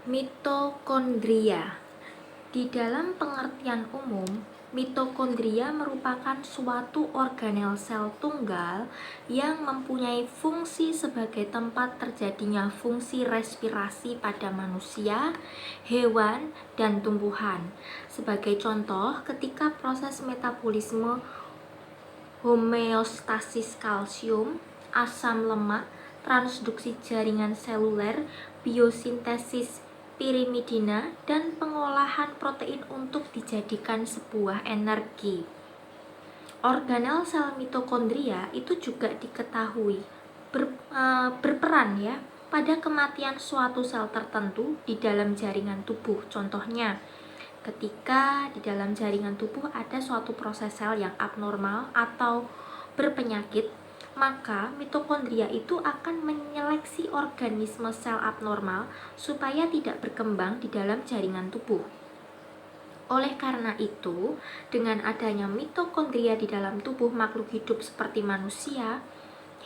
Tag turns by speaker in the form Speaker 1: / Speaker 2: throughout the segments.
Speaker 1: Mitokondria. Di dalam pengertian umum, mitokondria merupakan suatu organel sel tunggal yang mempunyai fungsi sebagai tempat terjadinya fungsi respirasi pada manusia, hewan, dan tumbuhan. Sebagai contoh, ketika proses metabolisme homeostasis kalsium, asam lemak, transduksi jaringan seluler, biosintesis pirimidina, dan pengolahan protein untuk dijadikan sebuah energi. Organel sel mitokondria itu juga diketahui berperan ya pada kematian suatu sel tertentu di dalam jaringan tubuh. Contohnya, ketika di dalam jaringan tubuh ada suatu proses sel yang abnormal atau berpenyakit, maka mitokondria itu akan menyeleksi organisme sel abnormal supaya tidak berkembang di dalam jaringan tubuh. Oleh karena itu, dengan adanya mitokondria di dalam tubuh makhluk hidup seperti manusia,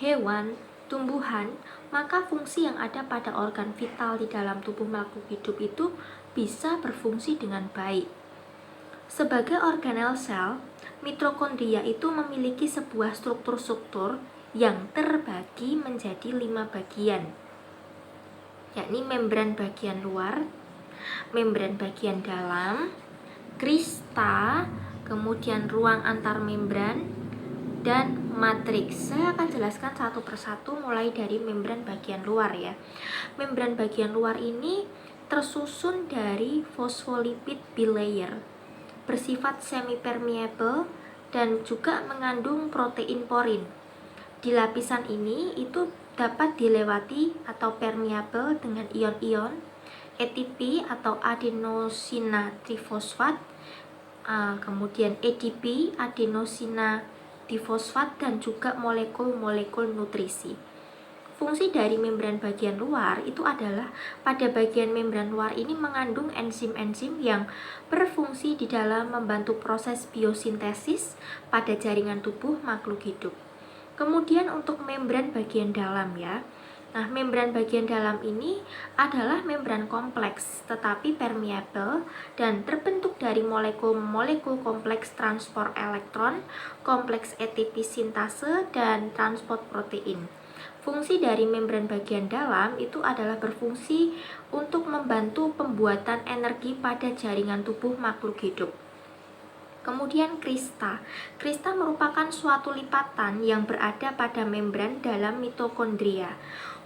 Speaker 1: hewan, tumbuhan, maka fungsi yang ada pada organ vital di dalam tubuh makhluk hidup itu bisa berfungsi dengan baik. Sebagai organel sel, mitokondria itu memiliki sebuah struktur-struktur yang terbagi menjadi 5 bagian, yakni membran bagian luar, membran bagian dalam, krista, kemudian ruang antar membran, dan matriks. Saya akan jelaskan satu persatu mulai dari membran bagian luar ya. Membran bagian luar ini tersusun dari fosfolipid bilayer, bersifat semi-permeable dan juga mengandung protein porin. Di lapisan ini itu dapat dilewati atau permeable dengan ion-ion ATP atau adenosina trifosfat, kemudian ADP adenosina difosfat, dan juga molekul-molekul nutrisi. Fungsi dari membran bagian luar itu adalah pada bagian membran luar ini mengandung enzim-enzim yang berfungsi di dalam membantu proses biosintesis pada jaringan tubuh makhluk hidup. Kemudian untuk membran bagian dalam ya. Nah, membran bagian dalam ini adalah membran kompleks tetapi permeable dan terbentuk dari molekul-molekul kompleks transport elektron, kompleks ATP sintase, dan transport protein. Fungsi dari membran bagian dalam itu adalah berfungsi untuk membantu pembuatan energi pada jaringan tubuh makhluk hidup. Kemudian krista. Krista merupakan suatu lipatan yang berada pada membran dalam mitokondria.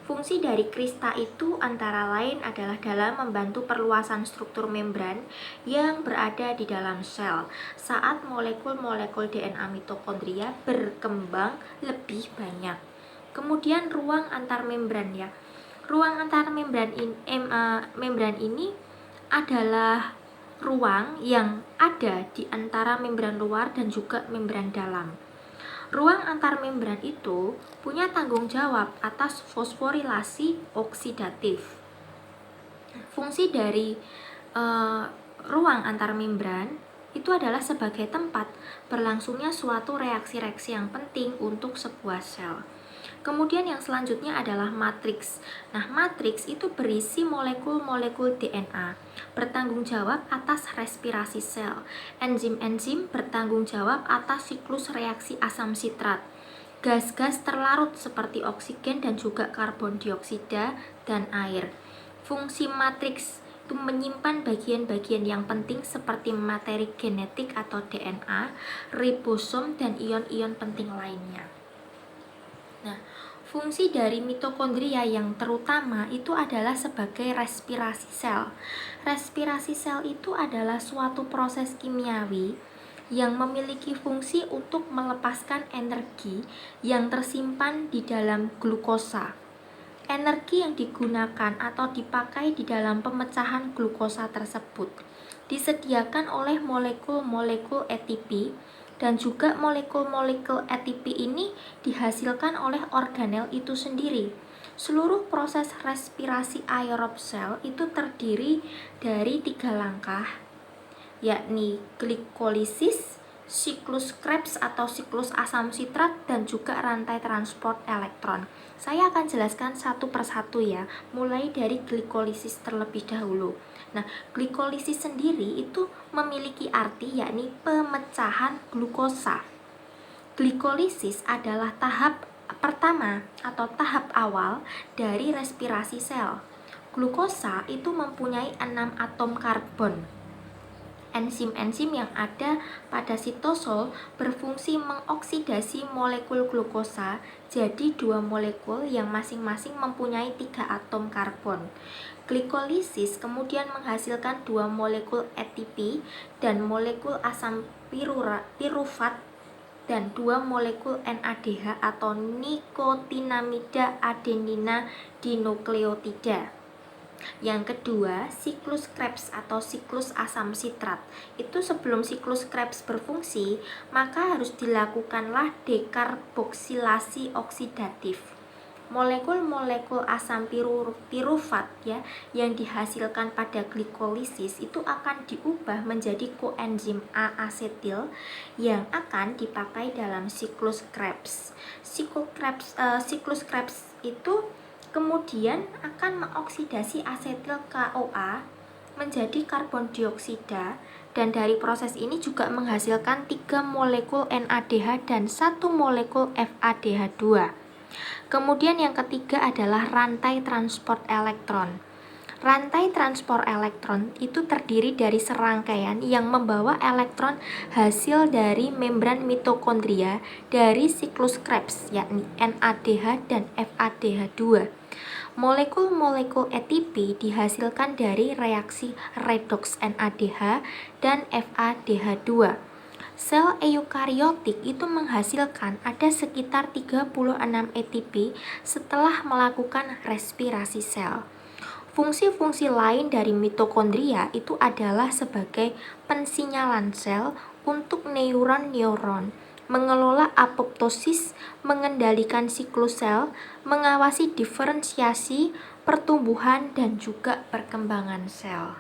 Speaker 1: Fungsi dari krista itu antara lain adalah dalam membantu perluasan struktur membran yang berada di dalam sel saat molekul-molekul DNA mitokondria berkembang lebih banyak. Kemudian ruang antar membran ya. Ruang antar membran ini adalah ruang yang ada di antara membran luar dan juga membran dalam. Ruang antar membran itu punya tanggung jawab atas fosforilasi oksidatif. Fungsi dari ruang antar membran itu adalah sebagai tempat berlangsungnya suatu reaksi-reaksi yang penting untuk sebuah sel. Kemudian yang selanjutnya adalah matriks. Nah, matriks itu berisi molekul-molekul DNA, bertanggung jawab atas respirasi sel. Enzim-enzim bertanggung jawab atas siklus reaksi asam sitrat. Gas-gas terlarut seperti oksigen dan juga karbon dioksida dan air. Fungsi matriks itu menyimpan bagian-bagian yang penting seperti materi genetik atau DNA, ribosom, dan ion-ion penting lainnya. Nah, fungsi dari mitokondria yang terutama itu adalah sebagai respirasi sel. Respirasi sel itu adalah suatu proses kimiawi yang memiliki fungsi untuk melepaskan energi yang tersimpan di dalam glukosa. Energi yang digunakan atau dipakai di dalam pemecahan glukosa tersebut disediakan oleh molekul-molekul ATP, dan juga molekul-molekul ATP ini dihasilkan oleh organel itu sendiri. Seluruh proses respirasi aerob sel itu terdiri dari 3 langkah, yakni glikolisis, siklus Krebs atau siklus asam sitrat, dan juga rantai transport elektron. Saya akan jelaskan satu persatu ya, mulai dari glikolisis terlebih dahulu. Nah, glikolisis sendiri itu memiliki arti yakni pemecahan glukosa. Glikolisis adalah tahap pertama atau tahap awal dari respirasi sel. Glukosa itu mempunyai 6 atom karbon. Enzim-enzim yang ada pada sitosol berfungsi mengoksidasi molekul glukosa jadi 2 molekul yang masing-masing mempunyai 3 atom karbon. Glikolisis kemudian menghasilkan 2 molekul ATP dan molekul asam pirufat dan 2 molekul NADH atau nikotinamida adenina dinukleotida. Yang kedua, siklus Krebs atau siklus asam sitrat. Itu sebelum siklus Krebs berfungsi, maka harus dilakukanlah dekarboksilasi oksidatif. Molekul-molekul asam pirufat ya yang dihasilkan pada glikolisis itu akan diubah menjadi koenzim A-asetil yang akan dipakai dalam siklus Krebs. Siklus Krebs itu kemudian akan mengoksidasi asetil CoA menjadi karbon dioksida, dan dari proses ini juga menghasilkan 3 molekul NADH dan 1 molekul FADH2. Kemudian yang ketiga adalah rantai transport elektron. Rantai transport elektron itu terdiri dari serangkaian yang membawa elektron hasil dari membran mitokondria dari siklus Krebs, yakni NADH dan FADH2. Molekul-molekul ATP dihasilkan dari reaksi redoks NADH dan FADH2. Sel eukariotik itu menghasilkan ada sekitar 36 ATP setelah melakukan respirasi sel. Fungsi-fungsi lain dari mitokondria itu adalah sebagai pensinyalan sel untuk neuron-neuron, mengelola apoptosis, mengendalikan siklus sel, mengawasi diferensiasi, pertumbuhan, dan juga perkembangan sel.